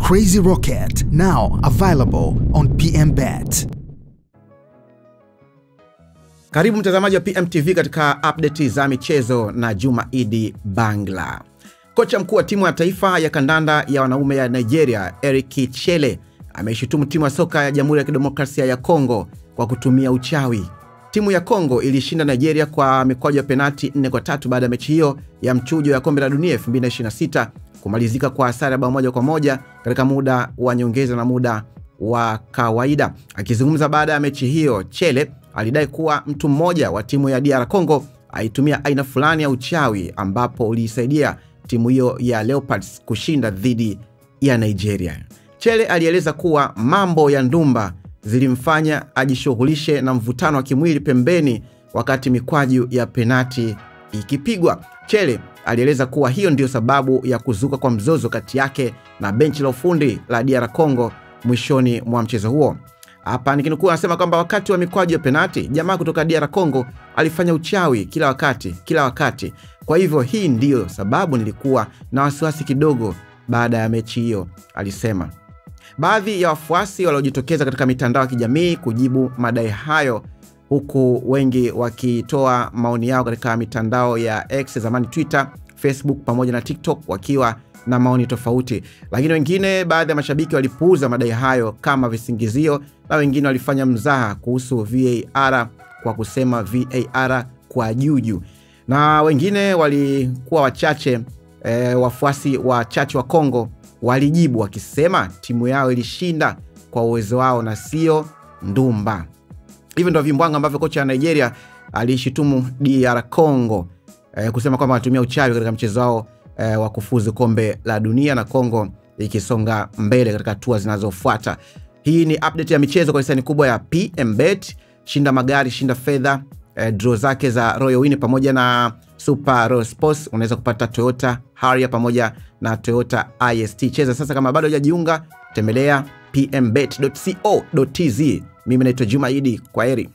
Crazy Rocket, now available on PMBet. Karibu mtazamaji wa PMTV katika update za michezo na Juma Idi Bangla. Kocha mkuu wa timu ya taifa ya kandanda ya wanaume ya Nigeria, Eric Chelle, ameshutumu timu ya soka ya Jamhuri ya Kidemokrasia ya Kongo kwa kutumia uchawi. Timu ya Kongo ilishinda Nigeria kwa mikwaju ya penalti 4-3 baada ya mechi hiyo ya mchujo ya Kombe la Dunia 2026 kumalizika kwa sare ya 1-1 katika muda wa nyongeza na muda wa kawaida. Akizungumza baada ya mechi hiyo, Chelle alidai kuwa mtu mmoja wa timu ya DR Congo aitumia aina fulani ya uchawi ambapo ulisaidia timu hiyo ya Leopards kushinda dhidi ya Nigeria. Chelle alieleza kuwa mambo ya ndumba zilimfanya ajishughulishe na mvutano wa kimwili pembeni wakati mikwaju ya penati ikipigwa. Chelle alieleza kuwa hiyo ndio sababu ya kuzuka kwa mzozo kati yake na benchi la ufundi la DR Congo mwishoni mwa mchezo huo. Hapa nikinukuu, anasema kwamba wakati wa mikwaju ya penati, jamaa kutoka DR Congo alifanya uchawi kila wakati. Kwa hivyo hii ndio sababu nilikuwa na wasiwasi kidogo baada ya mechi hiyo, alisema. Baadhi ya wafuasi waliojitokeza katika mitandao ya kijamii kujibu madai hayo, huku wengi wakitoa maoni yao katika mitandao ya X, zamani Twitter, Facebook pamoja na TikTok, wakiwa na maoni tofauti. Lakini wengine, baadhi ya mashabiki walipuuza madai hayo kama visingizio, na wengine walifanya mzaha kuhusu VAR kwa kusema VAR kwa juju. Na wengine walikuwa wachache, wafuasi wachache wa Kongo walijibu wakisema timu yao ilishinda kwa uwezo wao na sio ndumba. Hivyo ndio vimbwanga ambavyo kocha wa Nigeria alishutumu DR Congo kusema kwamba wanatumia uchawi katika mchezo wao wa kufuzu Kombe la Dunia, na Kongo ikisonga mbele katika hatua zinazofuata. Hii ni update ya michezo kwa hisani kubwa ya PMBet. Shinda magari, shinda fedha, draw zake za Royal Win pamoja na Super Royal Sports. Unaweza kupata Toyota Harrier pamoja na Toyota IST. Cheza sasa kama bado hujajiunga, tembelea pmbet.co.tz. Mimi naitwa Juma Idi, kwaheri.